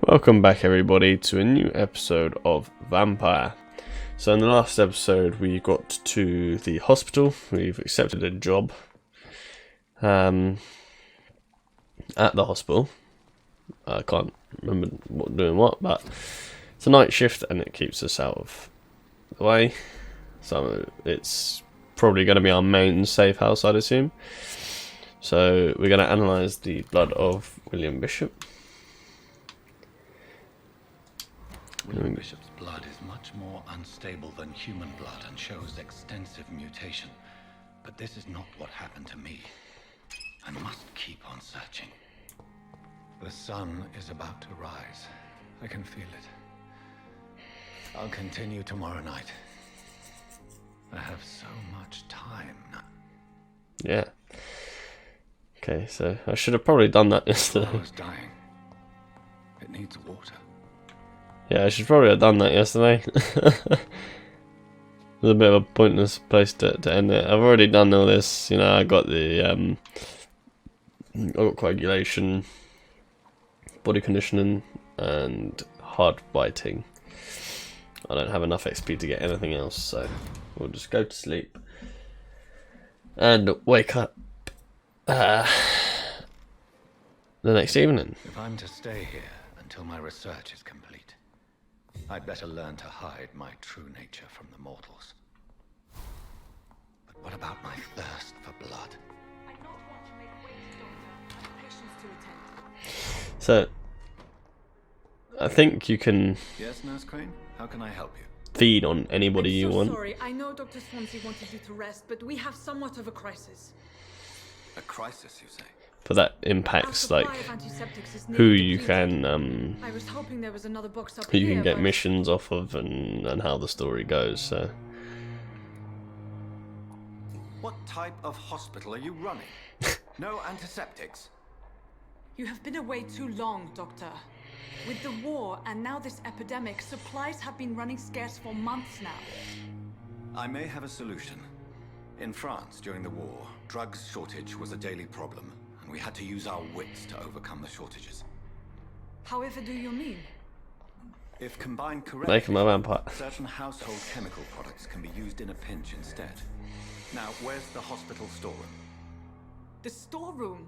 Welcome back everybody to a new episode of Vampyr. So in the last episode we got to the hospital. We've accepted a job at the hospital. I can't remember doing what, but it's a night shift and it keeps us out of the way. So it's probably going to be our main safe house, I'd assume. So we're going to analyse the blood of William Bishop. William Bishop's blood is much more unstable than human blood and shows extensive mutation. But this is not what happened to me. I must keep on searching. The sun is about to rise. I can feel it. I'll continue tomorrow night. I have so much time now. Yeah. Okay, so I should have probably done that yesterday. I was dying. It needs water. Yeah, I should probably have done that yesterday. It was a bit of a pointless place to end it. I've already done all this, you know. I got the I got coagulation, body conditioning, and hard biting. I don't have enough XP to get anything else, so we'll just go to sleep and wake up the next evening. If I'm to stay here until my research is complete, I'd better learn to hide my true nature from the mortals. But what about my thirst for blood? I don't want to make waste, Doctor. I have patients to attend. So I think you can Yes, Nurse Crane? How can I help you? feed on anybody you want. Sorry, I know Dr. Swansea wanted you to rest, but we have somewhat of a crisis. A crisis, you say? But that Our impacts supply like of antiseptics is who nearly you depleted. can I was hoping there was another box up who you here, can get but missions off of and how the story goes. So What type of hospital are you running? No antiseptics? you have been away too long, Doctor. With the war and now this epidemic, supplies have been running scarce for months now. I may have a solution. In France, during the war, drugs shortage was a daily problem, and we had to use our wits to overcome the shortages. However do you mean? If combined correctly, make him a vampire. certain household chemical products can be used in a pinch instead. Now, where's the hospital storeroom? The storeroom?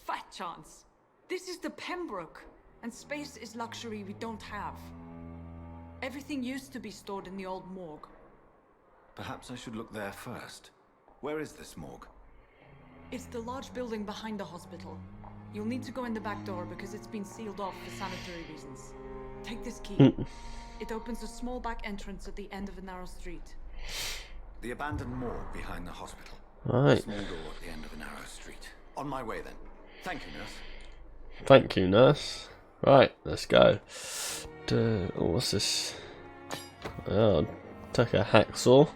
Fat chance. This is the Pembroke, and space is luxury we don't have. Everything used to be stored in the old morgue. Perhaps I should look there first. Where is this morgue? It's the large building behind the hospital. You'll need to go in the back door because it's been sealed off for sanitary reasons. Take this key. It opens a small back entrance at the end of a narrow street. The abandoned morgue behind the hospital. Right. Small door at the end of a narrow street. On my way then. Thank you, nurse. Thank you, nurse. Right, let's go. Oh, what's this? Oh, take a hacksaw.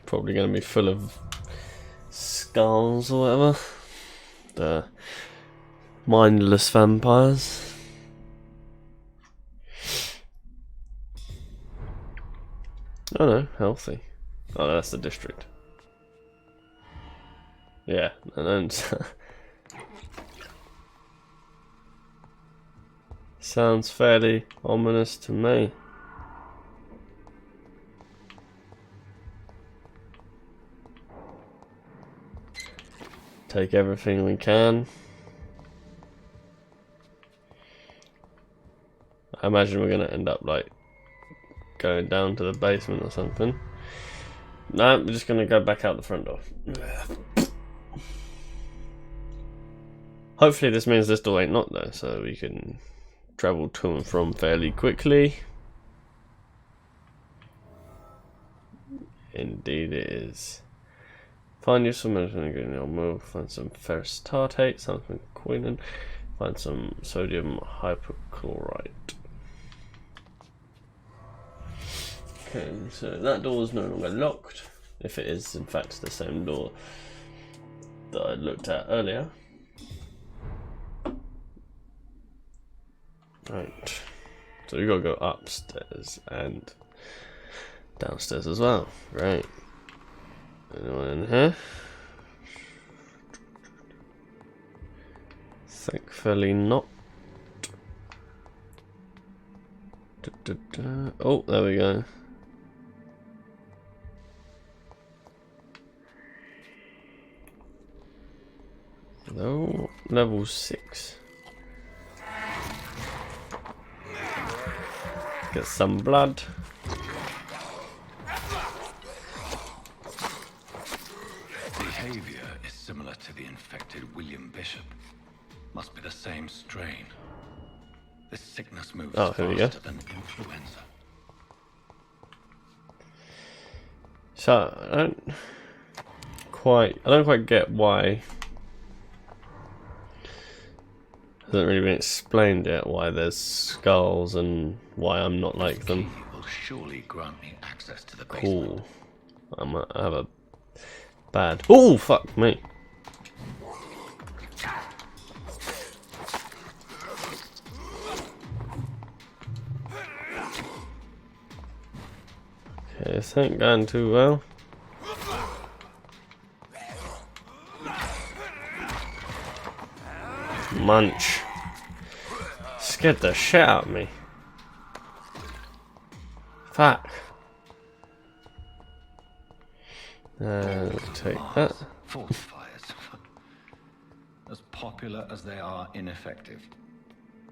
Probably going to be full of skulls or whatever. The mindless vampires. Oh no, healthy. Oh, that's the district. Yeah, and then sounds fairly ominous to me. Take everything we can. I imagine we're gonna end up like going down to the basement or something. No, we're just gonna go back out the front door. Hopefully this means this door ain't locked though, so we can travel to and from fairly quickly. Indeed it is. Find you some in your move, find some ferrous tartate, something quinine, find some sodium hypochlorite. Okay, so that door is no longer locked, if it is in fact the same door that I looked at earlier. Right, so we gotta go upstairs and Downstairs as well. Right. Anyone in here? Thankfully not. Oh, there we go. No, level 6. Get some blood. Behavior is similar to the infected William Bishop. Must be the same strain. This sickness moves Here we go. faster than influenza. So I don't quite get why. Hasn't really been explained yet why there's skulls and why I'm not like them. Key will surely grant me access to the Cool. basement. I have a bad. Oh fuck me. Okay, this ain't going too well. Munch. Scared the shit out of me. Fuck. Take that. Fortifiers. As popular as they are ineffective.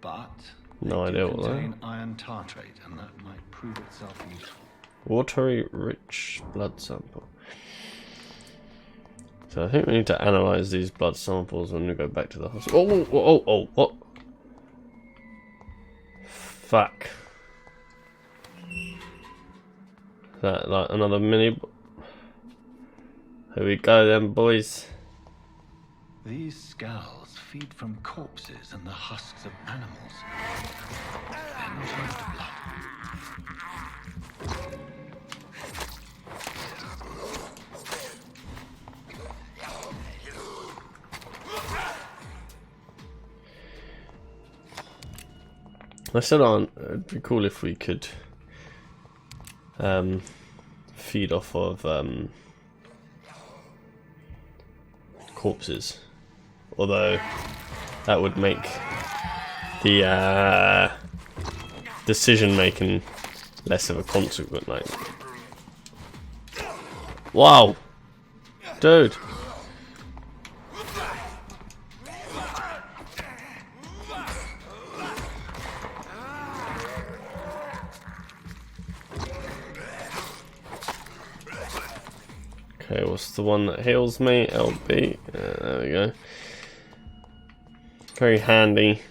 But No they idea do what that is. contain iron tartrate, and that might prove itself useful. Watery rich blood sample. So I think we need to analyze these blood samples when we go back to the hospital. Oh, what? Fuck. Is that like another mini? Here we go then, boys. These skulls feed from corpses and the husks of animals. Then turn to blood. I said on, it'd be cool if we could feed off of corpses, although that would make the decision making less of a consequence. Like, wow, dude. Okay, what's the one that heals me? LB. There we go. Very handy.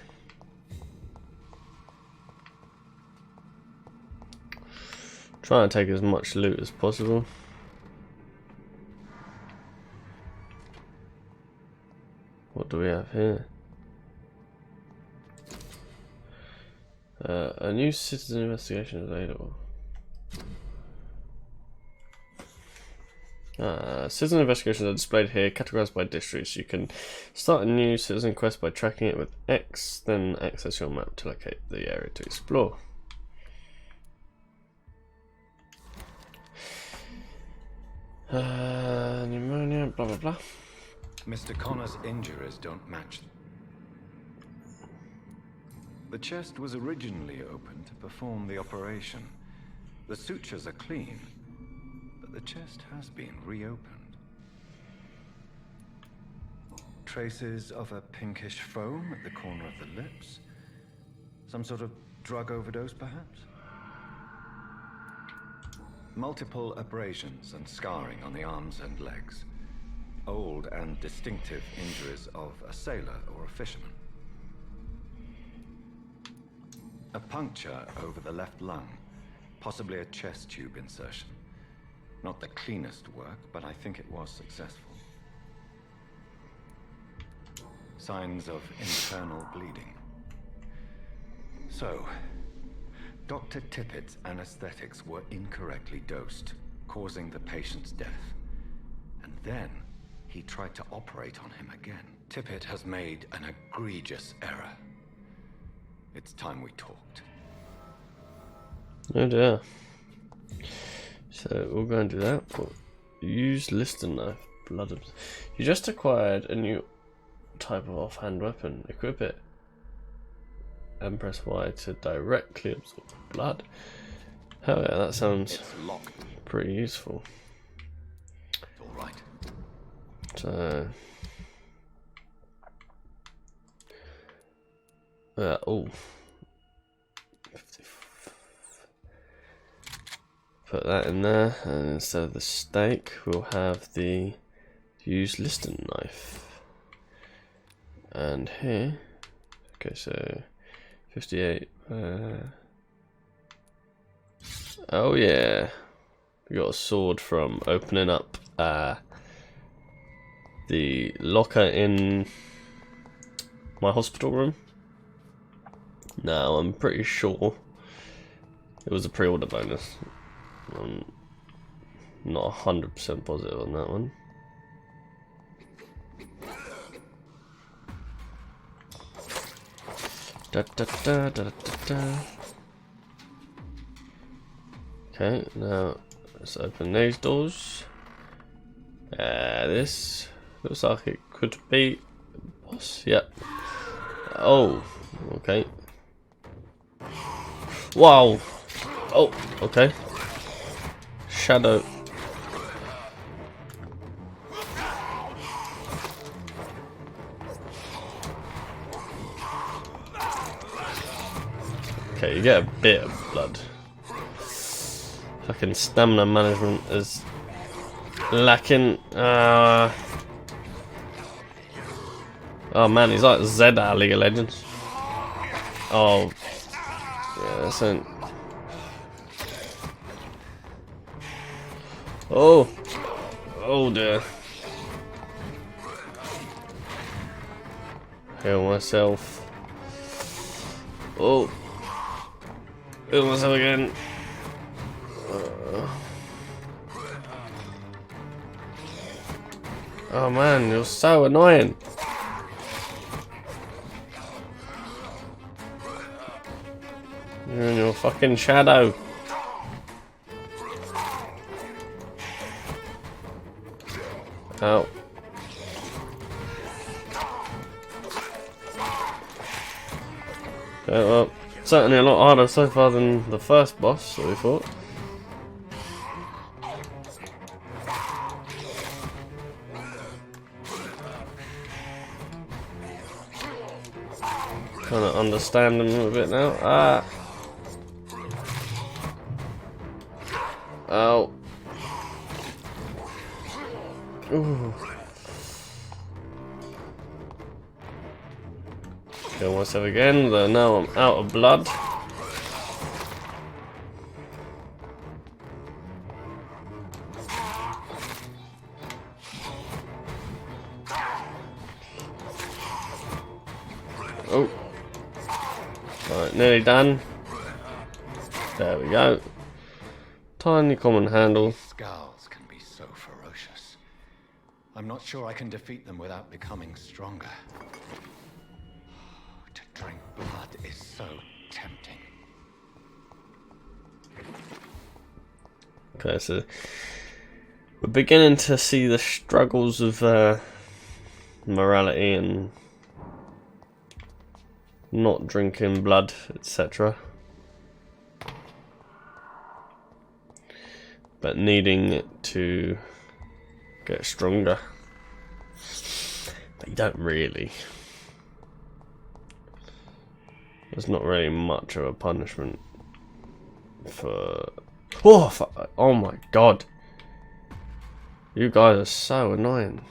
Try and take as much loot as possible. What do we have here? A new citizen investigation is available. Citizen investigations are displayed here, categorized by districts. You can start a new citizen quest by tracking it with X, then access your map to locate the area to explore. Pneumonia, blah blah blah. Mr. Connor's injuries don't match. The chest was originally open to perform the operation. The sutures are clean, but the chest has been reopened. Traces of a pinkish foam at the corner of the lips. Some sort of drug overdose, perhaps? Multiple abrasions and scarring on the arms and legs. Old and distinctive injuries of a sailor or a fisherman. A puncture over the left lung, possibly a chest tube insertion. Not the cleanest work, but I think it was successful. Signs of internal bleeding. So, Dr. Tippett's anesthetics were incorrectly dosed, causing the patient's death. And then, he tried to operate on him again. Tippett has made an egregious error. It's time we talked. Oh dear. So we'll go and do that. Use lister knife. Blood. You just acquired a new type of offhand weapon. Equip it and press Y to directly absorb blood. Oh yeah, that sounds pretty useful. All right. So, oh, put that in there, and instead of the stake, we'll have the use lister knife. And here, okay, so 58. Oh yeah, we got a sword from opening up the locker in my hospital room. Now I'm pretty sure it was a pre-order bonus. I'm not 100% positive on that one. Da, da, da, da, da, da. Okay, now let's open these doors. This looks like it could be boss. Yep. Oh, okay. Wow. Oh, okay. Shadow. Okay, you get a bit of blood. Fucking stamina management is lacking. Oh man, he's like Zedar League of Legends. Oh, yeah, that's it. Oh, oh dear. Heal myself. Oh, heal myself again. Oh man, you're so annoying. You're in your fucking shadow. Ow. Okay, well, certainly a lot harder so far than the first boss that we fought. Kind of understand them a bit now. Ah. Ow. Ooh. Kill myself again, though now I'm out of blood. Oh. Right, nearly done. There we go. Tiny common handle. These scowls can be so ferocious. I'm not sure I can defeat them without becoming stronger. To drink blood is so tempting. Okay, so we're beginning to see the struggles of morality and not drinking blood, etc. But needing it to get stronger. But you don't really. There's not really much of a punishment for... Oh my god. You guys are so annoying.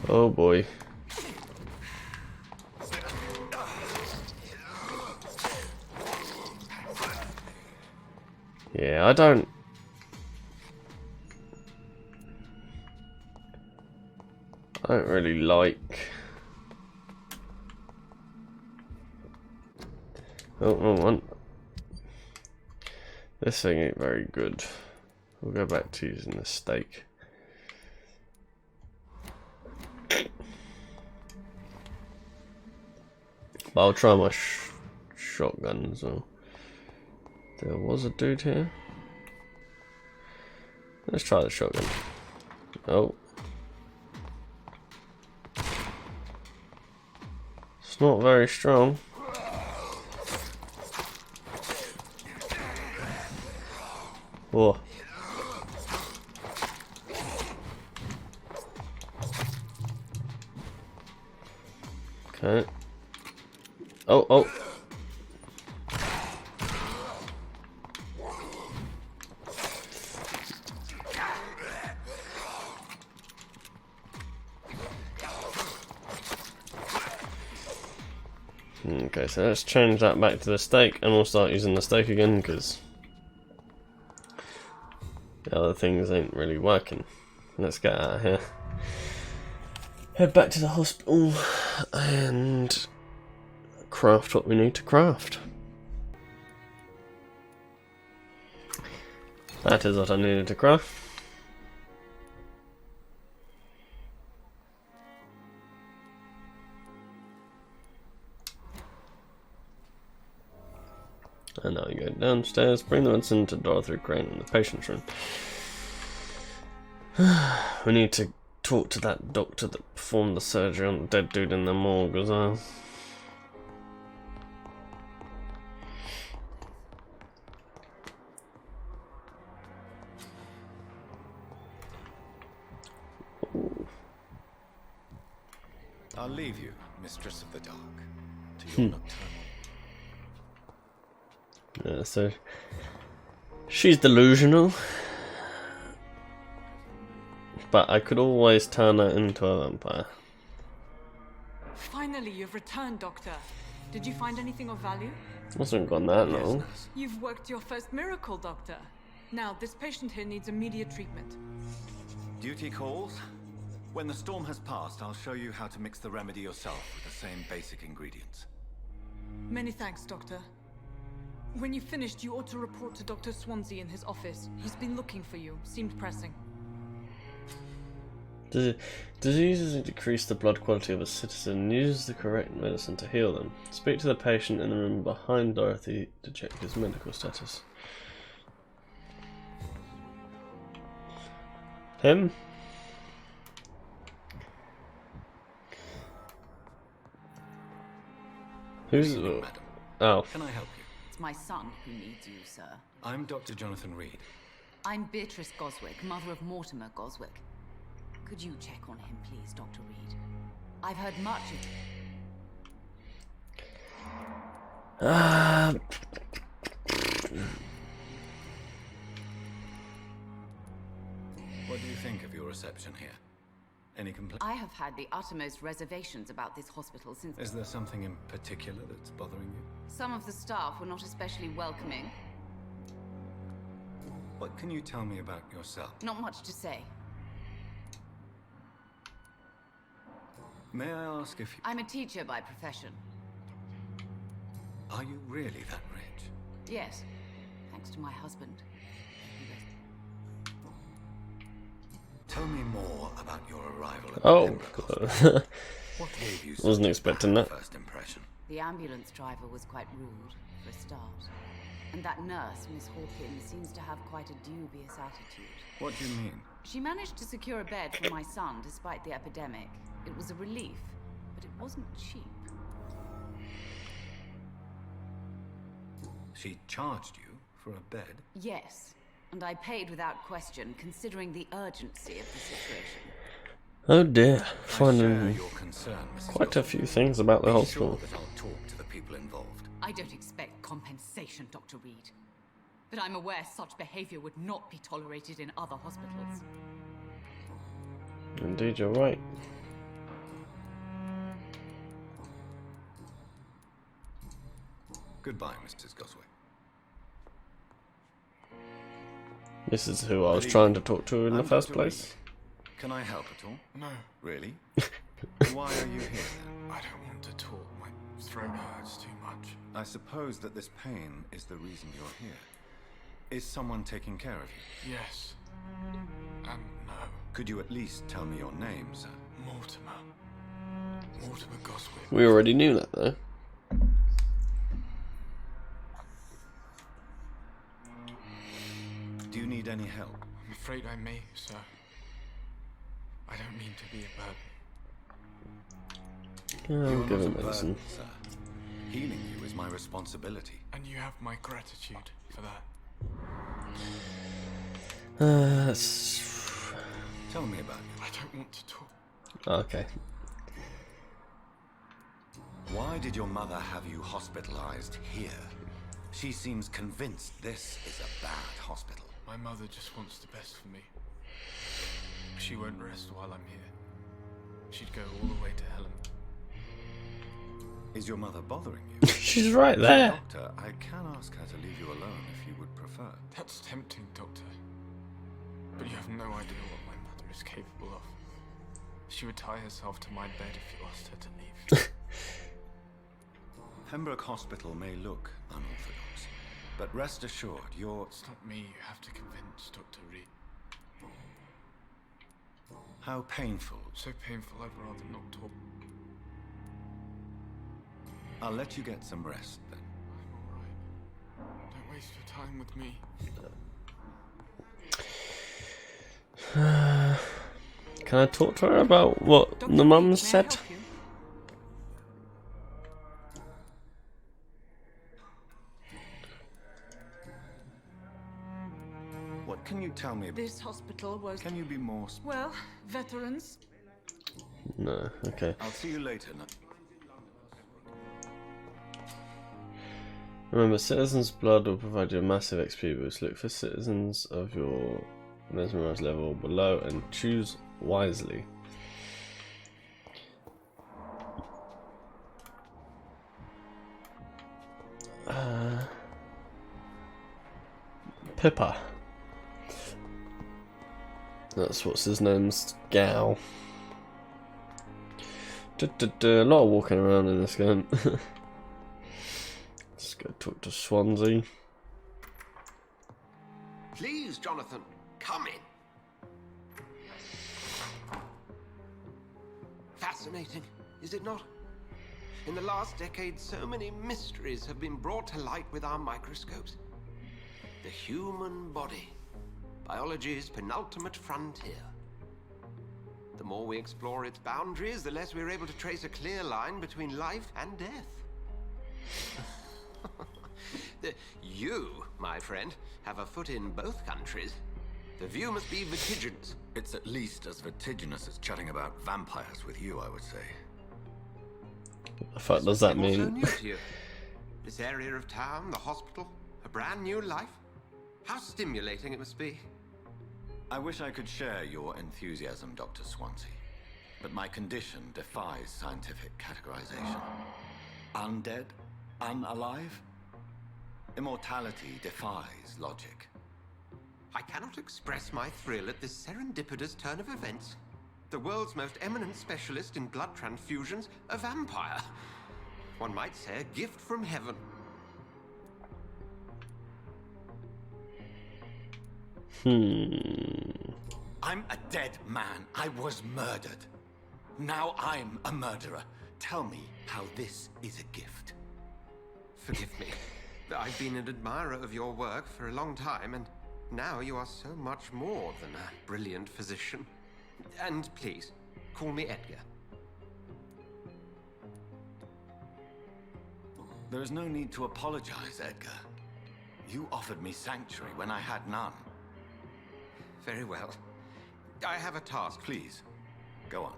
Oh boy. Yeah, I don't really like... Oh, wrong one. This thing ain't very good. We'll go back to using the stake. But I'll try my shotgun as well. There was a dude here. Let's try the shotgun. Oh. It's not very strong. Whoa. Okay. Oh, oh. Okay, so let's change that back to the stake, and we'll start using the stake again, because the other things ain't really working. Let's get out of here. Head back to the hospital and craft what we need to craft. That is what I needed to craft. And now you go downstairs, bring the medicine to Dorothy Crane in the patient's room. We need to talk to that doctor that performed the surgery on the dead dude in the morgue as well. I'll leave you, Mistress of the Dark, to your nocturnal. Yeah, so she's delusional, but I could always turn her into a vampire. Finally, you've returned, Doctor. Did you find anything of value? Hasn't gone that long. You've worked your first miracle, Doctor. Now, this patient here needs immediate treatment. Duty calls. When the storm has passed, I'll show you how to mix the remedy yourself with the same basic ingredients. Many thanks, Doctor. When you've finished, you ought to report to Dr. Swansea in his office. He's been looking for you. Seemed pressing. Diseases decrease the blood quality of a citizen. Use the correct medicine to heal them. Speak to the patient in the room behind Dorothy to check his medical status. Him? Who's... Madam. Oh. Can I help you? It's my son who needs you, sir. I'm Dr. Jonathan Reed. I'm Beatrice Goswick, mother of Mortimer Goswick. Could you check on him, please, Dr. Reed? I've heard much of... What do you think of your reception here? Any complaints? I have had the uttermost reservations about this hospital since... Is there something in particular that's bothering you? Some of the staff were not especially welcoming. What can you tell me about yourself? Not much to say. May I ask if you... I'm a teacher by profession. Are you really that rich? Yes, thanks to my husband. Tell me more about your arrival at Oh. Pembroke. What gave you such Wasn't a expecting bad that. first impression? The ambulance driver was quite rude, for a start. And that nurse, Miss Hawkins, seems to have quite a dubious attitude. What do you mean? She managed to secure a bed for my son despite the epidemic. It was a relief, but it wasn't cheap. She charged you for a bed? Yes, and I paid without question, considering the urgency of the situation. Oh dear, I share finding your concern, Mrs. quite a Goswick. few things about the Be hospital. sure that I'll talk to the people involved. I don't expect compensation, Dr. Reed. But I'm aware such behavior would not be tolerated in other hospitals. Indeed, you're right. Goodbye, Mrs. Goswick. This is who I was trying to talk to in the I'm first Dr. place. Reed. Can I help at all? No, Really? Why are you here then? I don't want to talk. My throat hurts too much. I suppose that this pain is the reason you're here. Is someone taking care of you? Yes. And no. Could you at least tell me your name, sir? Mortimer. Mortimer Goswick. We already knew that though. help? I'm afraid I may, sir. I don't mean to be a burden. I'll You are give not him a medicine. burden, sir. Healing you is my responsibility. And you have my gratitude for that. Tell me about it. I don't want to talk. Okay. Why did your mother have you hospitalized here? She seems convinced this is a bad hospital. My mother just wants the best for me. She won't rest while I'm here. She'd go all the way to Helen. Is your mother bothering you? She's right there. Doctor, I can ask her to leave you alone if you would prefer. That's tempting, Doctor. But you have no idea what my mother is capable of. She would tie herself to my bed if you asked her to leave. Pembroke Hospital may look unorthodox, but rest assured, It's not me you have to convince, Dr. Reed. How painful. So painful I'd rather not talk. I'll let you get some rest then. I'm alright. Don't waste your time with me. Can I talk to her about what Dr. the mum Reed, may I said? help you? What can you tell me about? This hospital was, Can you be more well, veterans. No. Okay. I'll see you later. Remember, citizens' blood will provide you a massive XP boost. Look for citizens of your mesmerized level below and choose wisely. Pippa. That's what's his name's gal. A lot of walking around in this game. Let's go talk to Swansea. Please, Jonathan, come in. Fascinating, is it not? In the last decade, so many mysteries have been brought to light with our microscopes. The human body, biology's penultimate frontier. The more we explore its boundaries, the less we're able to trace a clear line between life and death. You, my friend, have a foot in both countries. The view must be vertiginous. It's at least as vertiginous as chatting about vampires with you, I would say. What the fuck does that Also mean? new to you. This area of town, the hospital, a brand new life. How stimulating it must be. I wish I could share your enthusiasm, Dr. Swansea, but my condition defies scientific categorization. Undead? Unalive? Immortality defies logic. I cannot express my thrill at this serendipitous turn of events. The world's most eminent specialist in blood transfusions, a vampire. One might say a gift from heaven. I'm a dead man. I was murdered. Now I'm a murderer. Tell me how this is a gift. Forgive me. I've been an admirer of your work for a long time, and now you are so much more than a brilliant physician. And please, call me Edgar. There is no need to apologize, Edgar. You offered me sanctuary when I had none. Very well. I have a task. Please, go on.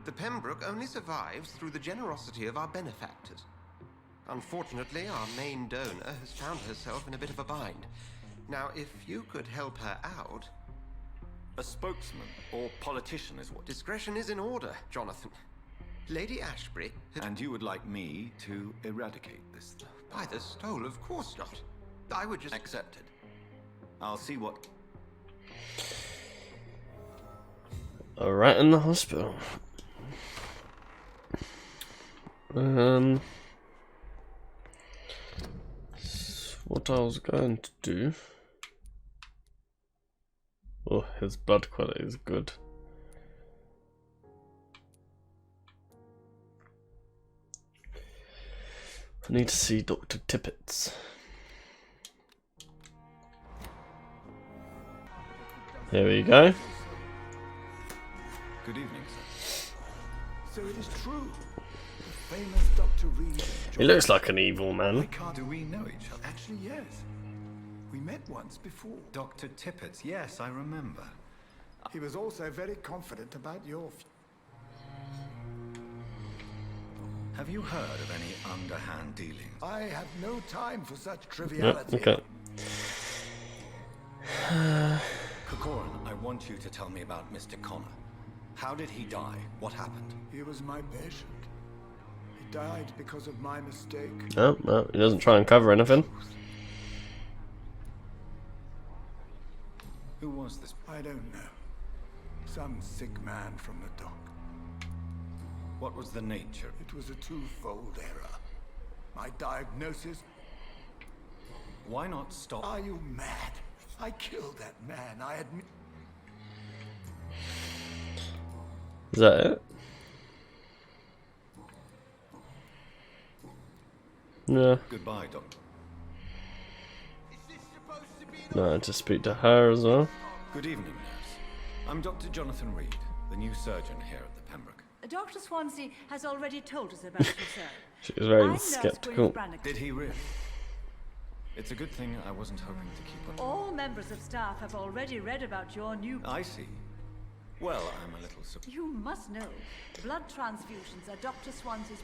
The Pembroke only survives through the generosity of our benefactors. Unfortunately, our main donor has found herself in a bit of a bind. Now, if you could help her out... A spokesman or politician is what... Discretion is in order, Jonathan. Lady Ashbury had... And you would like me to eradicate this? By the stole, of course not. I would just... Accepted. I'll see what... A rat in the hospital. What I was going to do. Oh, his blood quality is good. I need to see Dr. Tippets. Here we go. Good evening, sir. So it is true. The famous Dr. Reed. He looks like an evil man. Do we know each other? Actually, yes. We met once before. Dr. Tippett, yes, I remember. He was also very confident about your Have you heard of any underhand dealings? I have no time for such Yep, triviality. okay. Corcoran, I want you to tell me about Mr. Connor. How did he die? What happened? He was my patient. He died because of my mistake. Oh, well, he doesn't try and cover anything. Who was this? I don't know. Some sick man from the dock. What was the nature? It was a twofold error. My diagnosis. Why not stop? Are you mad? I killed that man. I admit. Is that it? No. Goodbye, Doctor. No, to speak to her as well. Good evening, nurse. I'm Dr. Jonathan Reed, the new surgeon here at the Pembroke. Dr. Swansea has already told us about you, sir. She was very I'm Nurse skeptical. Gwyneth Brannigan. Did he really? It's a good thing I wasn't hoping to keep on. All members of staff have already read about your new... I see. Well, I'm a little surprised. You must know, blood transfusions are Dr. Swansea's...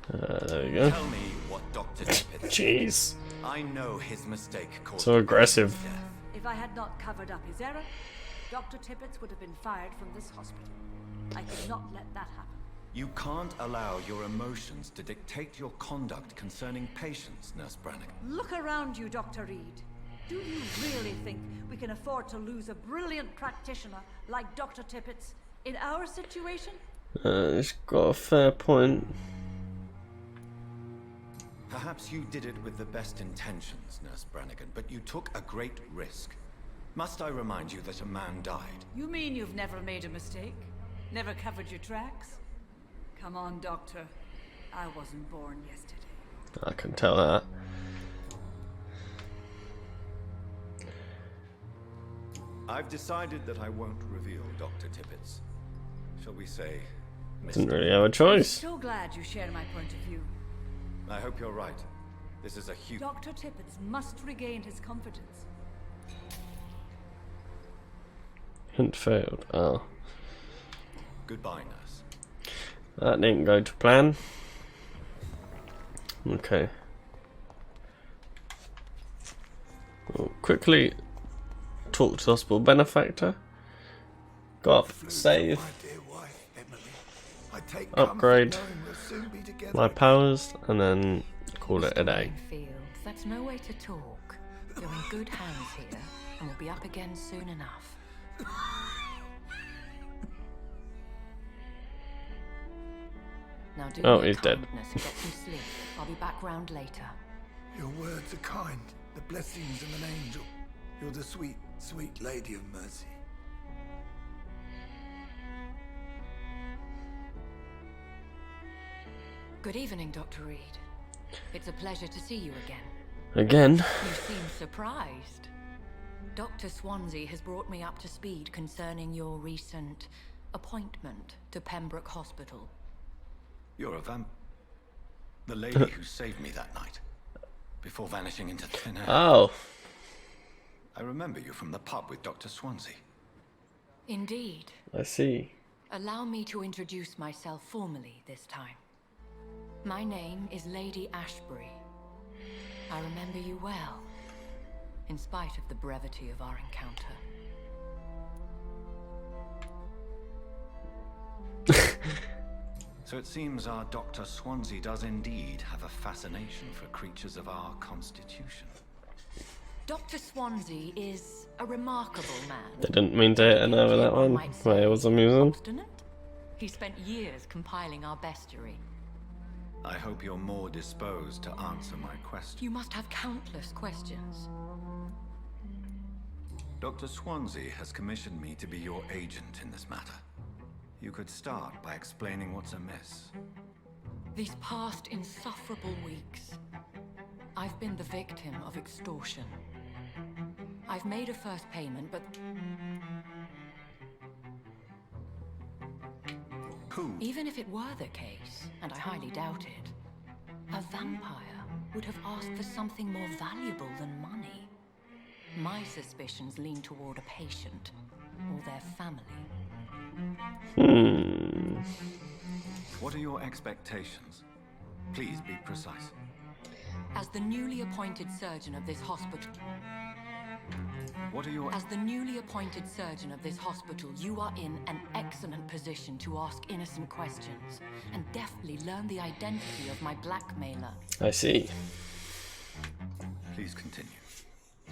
There we go. Tell me what Dr. Tippett did. Jeez. I know his mistake caused So aggressive. death. If I had not covered up his error, Dr. Tippett would have been fired from this hospital. I could not let that happen. You can't allow your emotions to dictate your conduct concerning patients, Nurse Brannigan. Look around you, Dr. Reed. Do you really think we can afford to lose a brilliant practitioner like Dr. Tippett's in our situation? He's got a fair point. Perhaps you did it with the best intentions, Nurse Brannigan, but you took a great risk. Must I remind you that a man died? You mean you've never made a mistake? Never covered your tracks? Come on, Doctor. I wasn't born yesterday. I can tell that. I've decided that I won't reveal Dr. Tippett's, shall we say, Didn't Mr. really have a choice. So glad you share my point of view. I hope you're right. This is a huge... Dr. Tippett must regain his confidence. Hint failed. Oh. Goodbye, nurse. That didn't go to plan. Okay. We'll quickly talk to the hospital benefactor. Got save, My dear wife, Emily. I take upgrade comfort knowing we'll soon be together my again. powers, and then call it a day. Fields, that's no way to talk. You're in good hands here, and we'll be up again soon enough. Now do Oh, me a he's dead. kindness and get some sleep. I'll be back round later. Your words are kind, the blessings of an angel. You're the sweet, sweet lady of mercy. Good evening, Dr. Reed. It's a pleasure to see you again. Again. You seem surprised. Dr. Swansea has brought me up to speed concerning your recent appointment to Pembroke Hospital. You're a the lady who saved me that night, before vanishing into thin air. Oh. I remember you from the pub with Dr. Swansea. Indeed. I see. Allow me to introduce myself formally this time. My name is Lady Ashbury. I remember you well, in spite of the brevity of our encounter. So it seems our Dr. Swansea does indeed have a fascination for creatures of our constitution. Dr. Swansea is a remarkable man. They didn't mean to hit an over that one. But it was amusing. Obstinate? He spent years compiling our bestiary. I hope you're more disposed to answer my question. You must have countless questions. Dr. Swansea has commissioned me to be your agent in this matter. You could start by explaining what's amiss. These past insufferable weeks, I've been the victim of extortion. I've made a first payment, but Who? even if it were the case, and I highly doubt it, a vampire would have asked for something more valuable than money. My suspicions lean toward a patient or their family. What are your expectations? Please be precise. As the newly appointed surgeon of this hospital... What are your... As the newly appointed surgeon of this hospital, you are in an excellent position to ask innocent questions and deftly learn the identity of my blackmailer. I see. Please continue.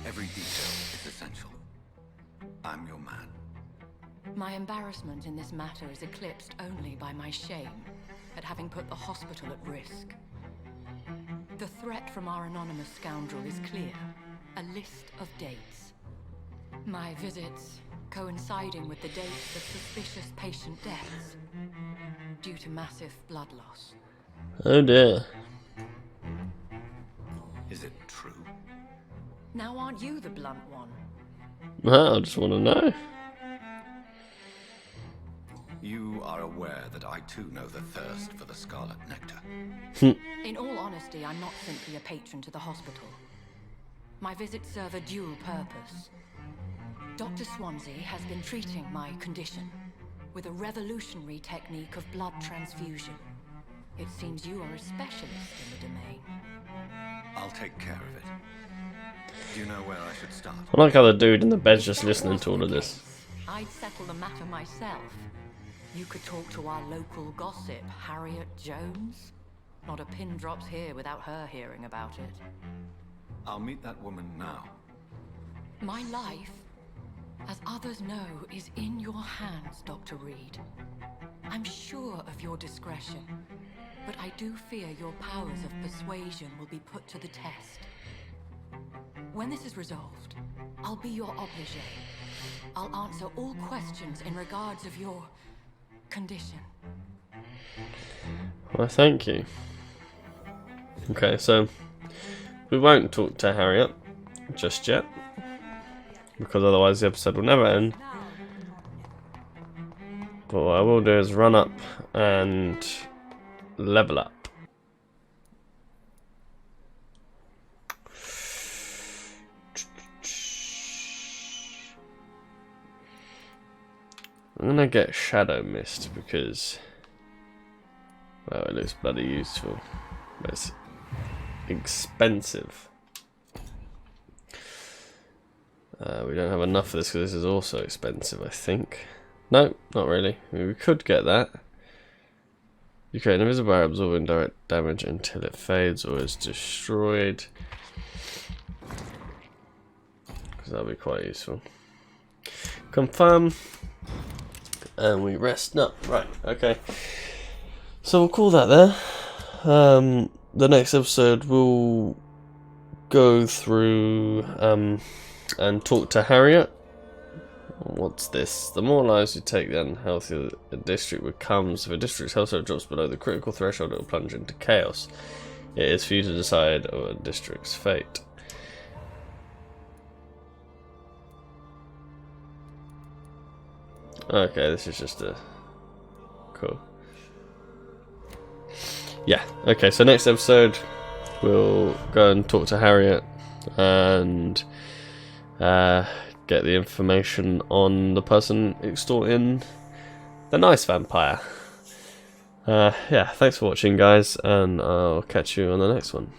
Every detail is essential. I'm your man. My embarrassment in this matter is eclipsed only by my shame at having put the hospital at risk. The threat from our anonymous scoundrel is clear. A list of dates. My visits coinciding with the dates of suspicious patient deaths due to massive blood loss. Oh dear. Is it true? Now aren't you the blunt one? Well, I just want to know. You are aware that I too know the thirst for the scarlet nectar. In all honesty, I'm not simply a patron to the hospital. My visits serve a dual purpose. Dr. Swansea has been treating my condition with a revolutionary technique of blood transfusion. It seems you are a specialist in the domain. I'll take care of it. Do you know where I should start? I like how the dude in the bed's just If that listening was to all the of this. case, I'd settle the matter myself. You could talk to our local gossip, Harriet Jones. Not a pin drops here without her hearing about it. I'll meet that woman now. My life, as others know, is in your hands, Dr. Reed. I'm sure of your discretion, but I do fear your powers of persuasion will be put to the test. When this is resolved, I'll be your obligé. I'll answer all questions in regards of your condition. Well, thank you. Okay, so we won't talk to Harriet just yet, because otherwise the episode will never end. But what I will do is run up and level up. I'm gonna get Shadow Mist because, well, it looks bloody useful, but it's expensive. We don't have enough of this because this is also expensive, I think. No, not really. I mean, we could get that. You create an invisible barrier absorbing direct damage until it fades or is destroyed. Because that'll be quite useful. Confirm. And we rest. No, right, okay. So we'll call that there. The next episode we'll go through and talk to Harriet. What's this? The more lives you take, the unhealthier a district becomes. If a district's health rate drops below the critical threshold, it will plunge into chaos. It is for you to decide over a district's fate. Okay, this is just a... Cool. Yeah, okay, so next episode we'll go and talk to Harriet and get the information on the person extorting the nice vampire. Yeah, thanks for watching, guys, and I'll catch you on the next one.